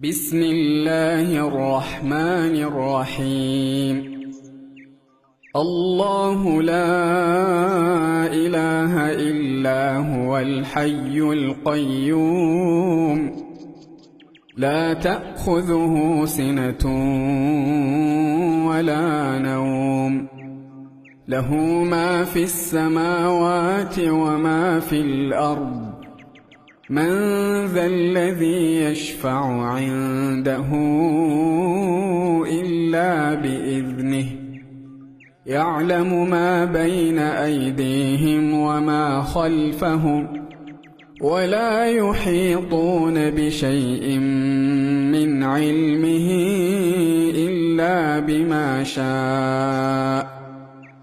بسم الله الرحمن الرحيم. الله لا إله إلا هو الحي القيوم لا تأخذه سنة ولا نوم له ما في السماوات وما في الأرض من ذا الذي يشفع عنده إلا بإذنه يعلم ما بين أيديهم وما خلفهم ولا يحيطون بشيء من علمه إلا بما شاء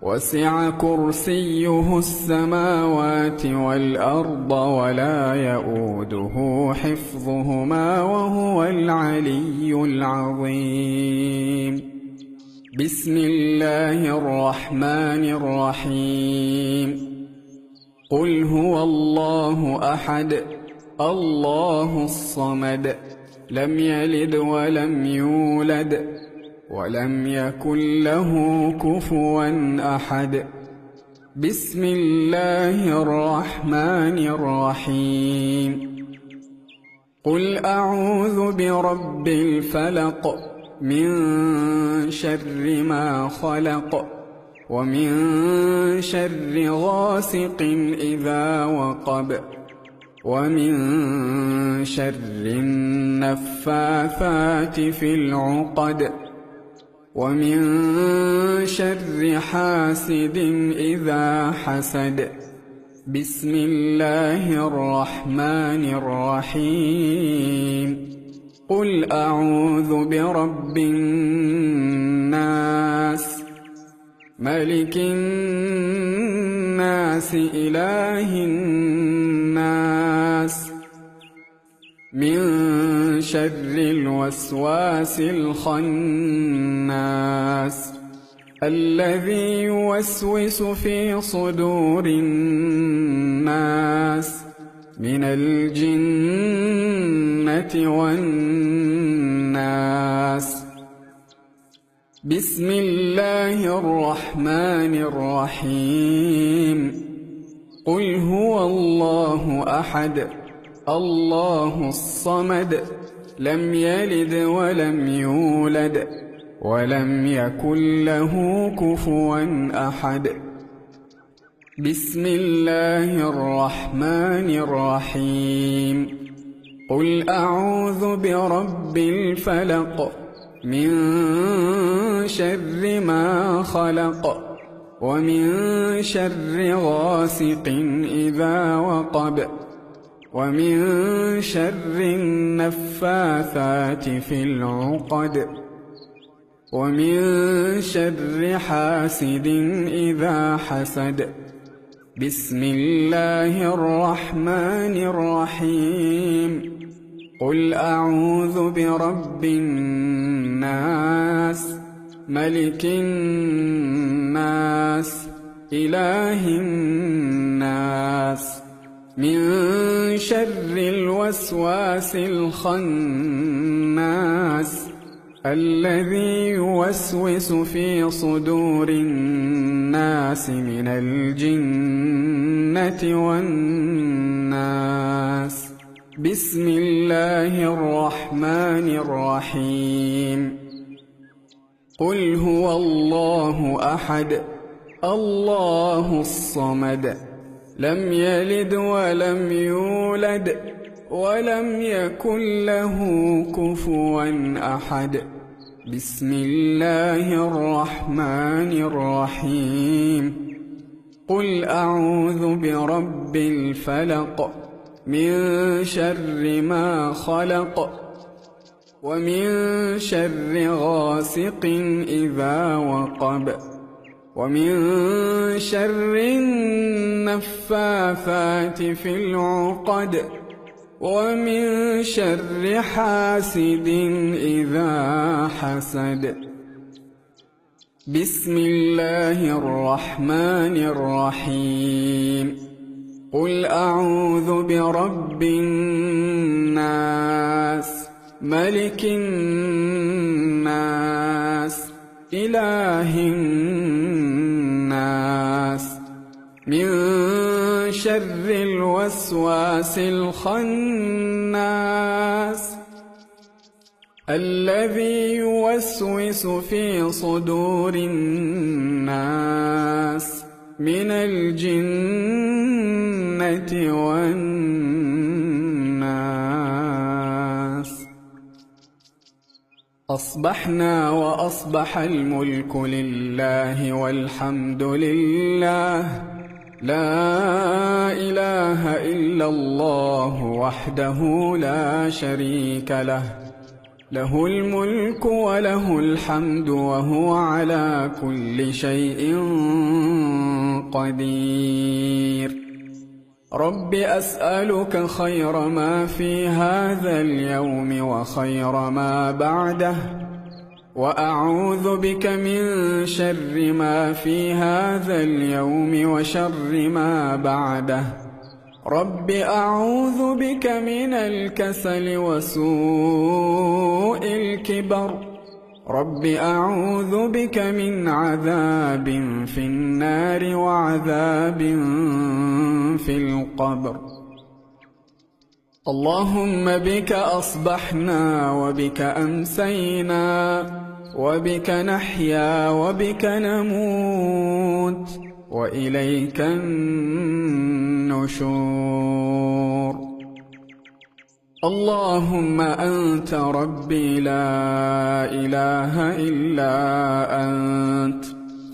وسع كرسيه السماوات والأرض ولا يئوده حفظهما وهو العلي العظيم. بسم الله الرحمن الرحيم. قل هو الله أحد الله الصمد لم يلد ولم يولد ولم يكن له كفوا أحد. بسم الله الرحمن الرحيم. قل أعوذ برب الفلق من شر ما خلق ومن شر غاسق إذا وقب ومن شر النفاثات في العقد ومن شر حاسد إذا حسد. بسم الله الرحمن الرحيم. قل أعوذ برب الناس ملك الناس إله الناس من شر الوسواس الخناس الذي يوسوس في صدور الناس من الجنة والناس. بسم الله الرحمن الرحيم. قل هو الله أحد الله الصمد لم يلد ولم يولد ولم يكن له كفوا أحد. بسم الله الرحمن الرحيم. قل أعوذ برب الفلق من شر ما خلق ومن شر غاسق إذا وقب ومن شر النفاثات في العقد ومن شر حاسد إذا حسد. بسم الله الرحمن الرحيم. قل أعوذ برب الناس ملك الناس إله الناس من شر الوسواس الخناس الذي يوسوس في صدور الناس من الجنة والناس. بسم الله الرحمن الرحيم. قل هو الله أحد الله الصمد لم يلد ولم يولد ولم يكن له كفوا أحد. بسم الله الرحمن الرحيم. قل أعوذ برب الفلق من شر ما خلق ومن شر غاسق إذا وقب ومن شر النفاثات في العقد ومن شر حاسد إذا حسد. بسم الله الرحمن الرحيم. قل أعوذ برب الناس ملك الناس إله الناس من شر الوسواس الخناس الذي يوسوس في صدور الناس من الجنة والناس. أصبحنا وأصبح الملك لله والحمد لله، لا إله إلا الله وحده لا شريك له، له الملك وله الحمد وهو على كل شيء قدير. رب أسألك خير ما في هذا اليوم وخير ما بعده، وأعوذ بك من شر ما في هذا اليوم وشر ما بعده. رب أعوذ بك من الكسل وسوء الكبر. رب أعوذ بك من عذاب في النار وعذاب في القبر. اللهم بك أصبحنا وبك أمسينا وبك نحيا وبك نموت وإليك النشور. اللهم أنت ربي لا إله إلا أنت،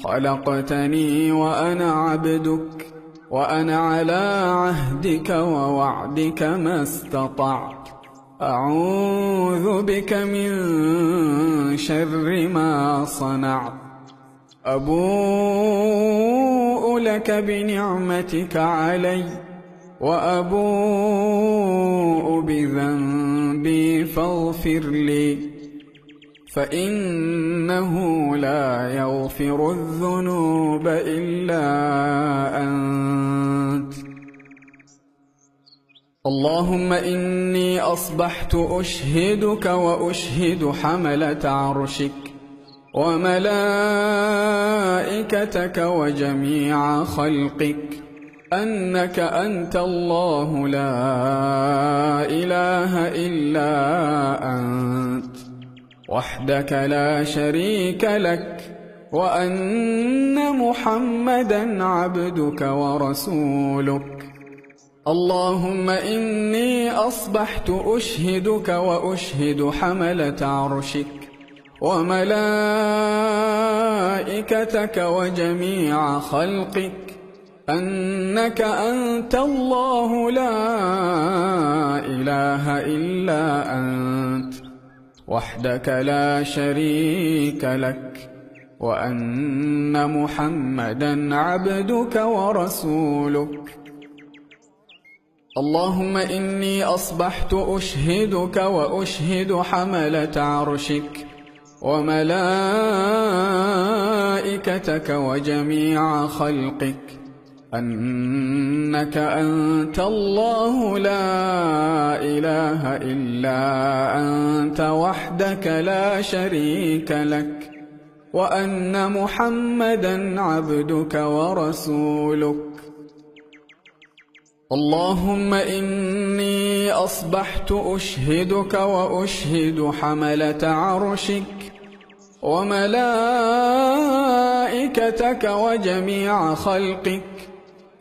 خلقتني وأنا عبدك، وأنا على عهدك ووعدك ما استطعت. أعوذ بك من شر ما صنعت. أبوء لك بنعمتك علي وأبوء بذنبي فاغفر لي، فإنه لا يغفر الذنوب إلا أنت. اللهم إني أصبحت أشهدك وأشهد حملة عرشك وملائكتك وجميع خلقك أنك أنت الله لا إله إلا أنت وحدك لا شريك لك، وأن محمدا عبدك ورسولك. اللهم إني أصبحت أشهدك وأشهد حملة عرشك وملائكتك وجميع خلقك أنك أنت الله لا إله إلا أنت وحدك لا شريك لك، وأن محمدا عبدك ورسولك. اللهم إني أصبحت أشهدك وأشهد حملة عرشك وملائكتك وجميع خلقك أنك أنت الله لا إله إلا أنت وحدك لا شريك لك، وأن محمدا عبدك ورسولك. اللهم إني أصبحت أشهدك وأشهد حملة عرشك وملائكتك وجميع خلقك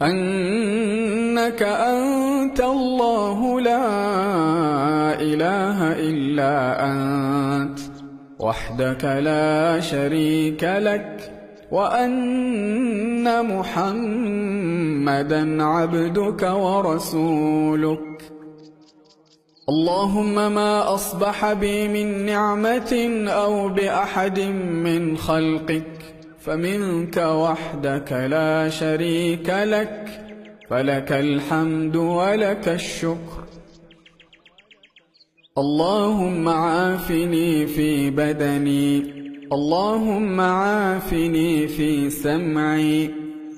أنك أنت الله لا إله إلا أنت وحدك لا شريك لك، وأن محمدا عبدك ورسولك. اللهم ما أصبح بي من نعمة أو بأحد من خلقك فمنك وحدك لا شريك لك، فلك الحمد ولك الشكر. اللهم عافني في بدني، اللهم عافني في سمعي،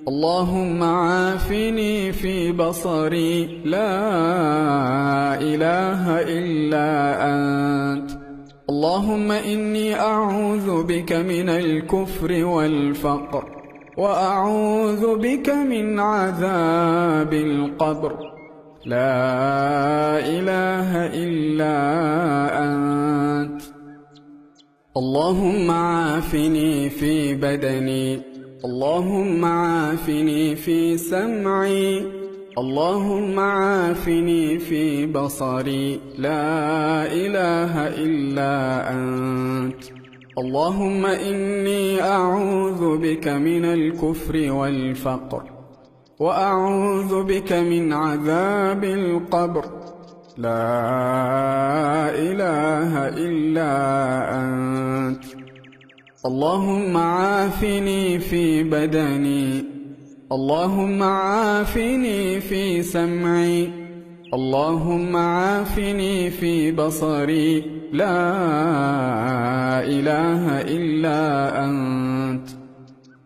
اللهم عافني في بصري لا إله إلا أنت. اللهم إني أعوذ بك من الكفر والفقر، وأعوذ بك من عذاب القبر لا إله إلا أنت. اللهم عافني في بدني، اللهم عافني في سمعي، اللهم عافني في بصري لا إله إلا أنت. اللهم إني أعوذ بك من الكفر والفقر، وأعوذ بك من عذاب القبر لا إله إلا أنت. اللهم عافني في بدني، اللهم عافني في سمعي، اللهم عافني في بصري لا إله إلا أنت.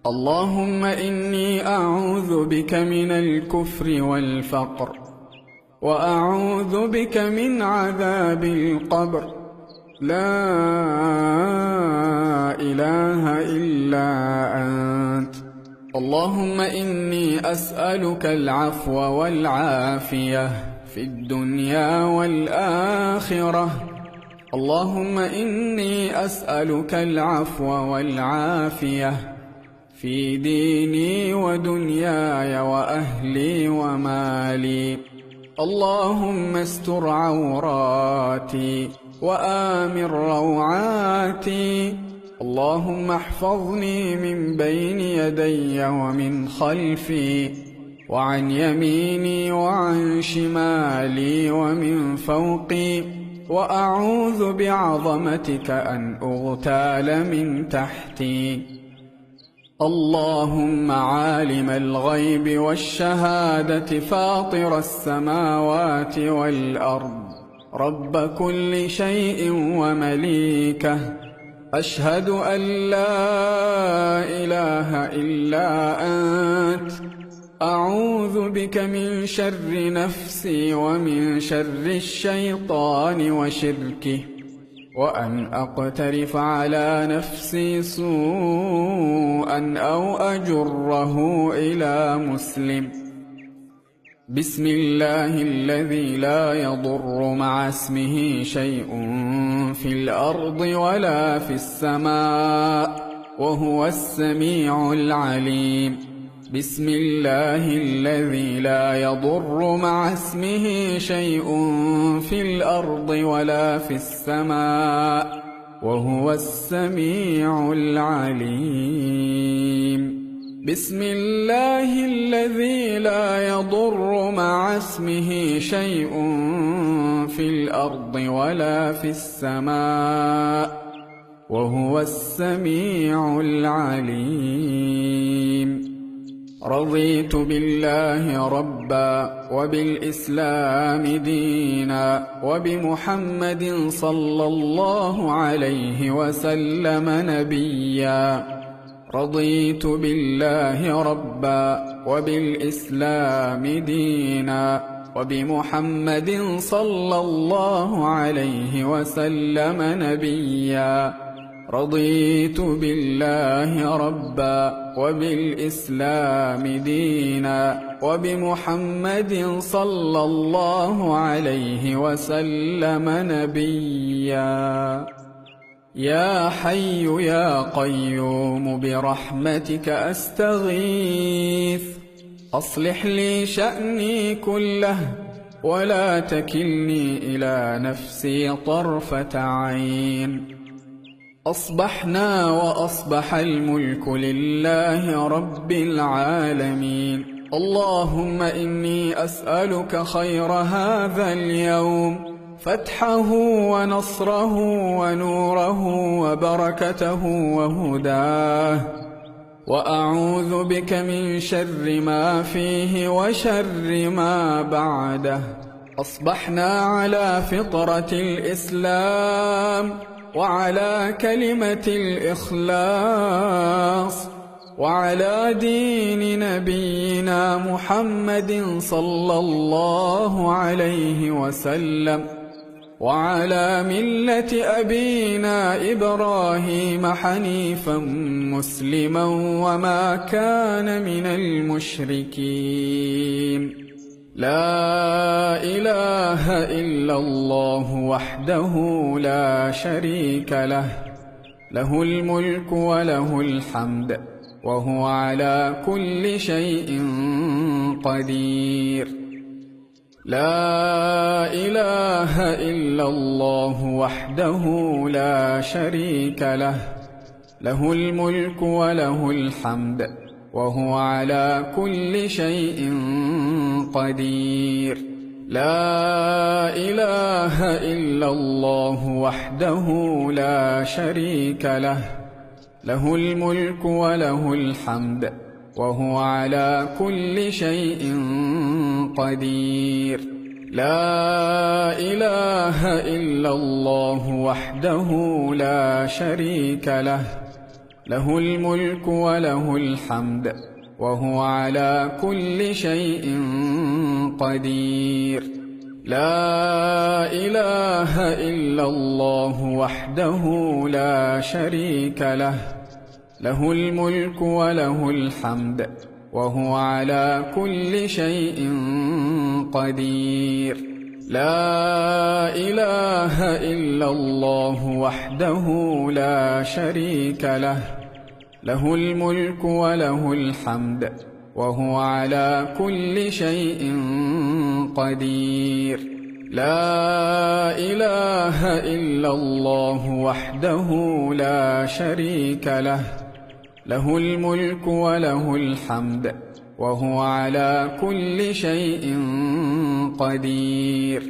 اللهم إني أعوذ بك من الكفر والفقر، وأعوذ بك من عذاب القبر لا إله إلا أنت. اللهم إني أسألك العفو والعافية في الدنيا والآخرة. اللهم إني أسألك العفو والعافية في ديني ودنياي وأهلي ومالي. اللهم استر عوراتي وآمن روعاتي. اللهم احفظني من بين يدي ومن خلفي، وعن يميني وعن شمالي ومن فوقي، وأعوذ بعظمتك أن أغتال من تحتي. اللهم عالم الغيب والشهادة فاطر السماوات والأرض، رب كل شيء ومليكه، أشهد أن لا إله إلا أنت. أعوذ بك من شر نفسي ومن شر الشيطان وشركه، وأن أقترف على نفسي سوءا أو أجره إلى مسلم. بسم الله الذي لا يضر مع اسمه شيء في الأرض ولا في السماء، وهو السميع العليم. بسم الله الذي لا يضر مع اسمه شيء في الأرض ولا في السماء، وهو السميع العليم. بسم الله الذي لا يضر مع اسمه شيء في الأرض ولا في السماء، وهو السميع العليم. رضيت بالله ربا، وبالإسلام دينا، وبمحمد صلى الله عليه وسلم نبيا. رضيت بالله ربا، وبالإسلام دينا، وبمحمد صلى الله عليه وسلم نبيا. رضيت بالله ربا، وبالإسلام دينا، وبمحمد صلى الله عليه وسلم نبيا. يا حي يا قيوم برحمتك أستغيث، أصلح لي شأني كله، ولا تكلني إلى نفسي طرفة عين. أصبحنا وأصبح الملك لله رب العالمين. اللهم إني أسألك خير هذا اليوم، فتحه ونصره ونوره وبركته وهداه، وأعوذ بك من شر ما فيه وشر ما بعده. أصبحنا على فطرة الإسلام، وعلى كلمة الإخلاص، وعلى دين نبينا محمد صلى الله عليه وسلم، وعلى ملة أبينا إبراهيم حنيفا مسلما وما كان من المشركين. لا إله إلا الله وحده لا شريك له، له الملك وله الحمد وهو على كل شيء قدير. لا إله إلا الله وحده لا شريك له، له الملك وله الحمد وهو على كل شيء قدير. لا إله إلا الله وحده لا شريك له، له الملك وله الحمد وهو على كل شيء قدير. لا إله إلا الله وحده لا شريك له، له الملك وله الحمد وهو على كل شيء قدير. لا إله إلا الله وحده لا شريك له، له الملك وله الحمد وهو على كل شيء قدير. لا إله إلا الله وحده لا شريك له، له الملك وله الحمد وهو على كل شيء قدير. لا إله إلا الله وحده لا شريك له، له الملك وله الحمد وهو على كل شيء قدير.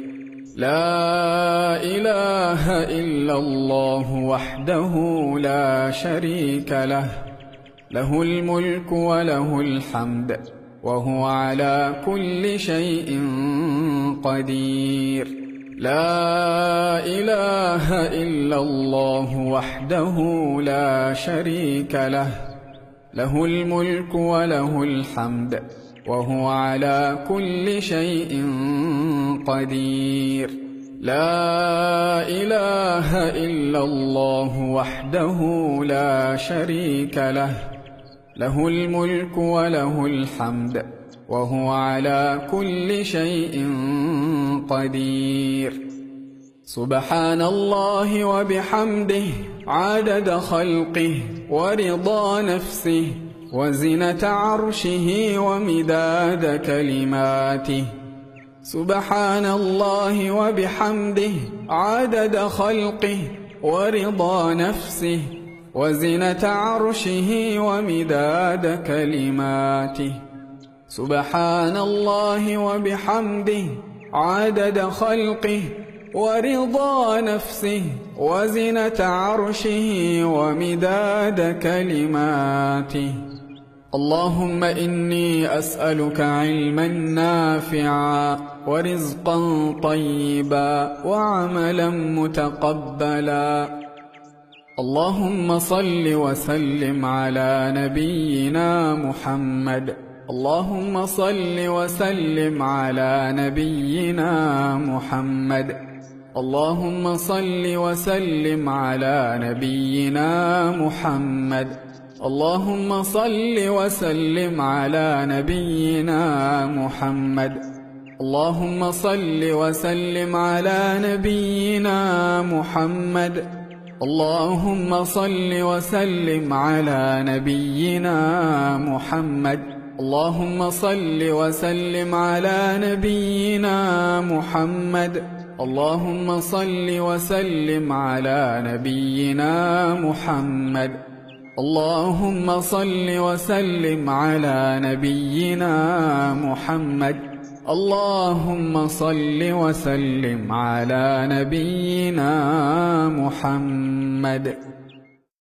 لا إله إلا الله وحده لا شريك له، له الملك وله الحمد وهو على كل شيء قدير. لا إله إلا الله وحده لا شريك له، له الملك وله الحمد وهو على كل شيء قدير. لا إله إلا الله وحده لا شريك له، له الملك وله الحمد وهو على كل شيء قدير. سبحان الله وبحمده عدد خلقه ورضا نفسه وزنة عرشه ومداد كلماته. سبحان الله وبحمده عدد خلقه ورضا نفسه وزنة عرشه ومداد كلماته. سبحان الله وبحمده عدد خلقه ورضا نفسه وزنة عرشه ومداد كلماته. اللهم إني أسألك علما نافعا ورزقا طيبا وعملا متقبلا. اللهم صل وسلم على نبينا محمد. اللهم صل وسلم على نبينا محمد. اللهم صل وسلم على نبينا محمد. اللهم صل وسلم على نبينا محمد. اللهم صل وسلم على نبينا محمد. اللهم صل وسلم على نبينا محمد. اللهم صل وسلم على نبينا محمد. اللهم صل وسلم على نبينا محمد. اللهم صل وسلم على نبينا محمد. اللهم صل وسلم على نبينا محمد.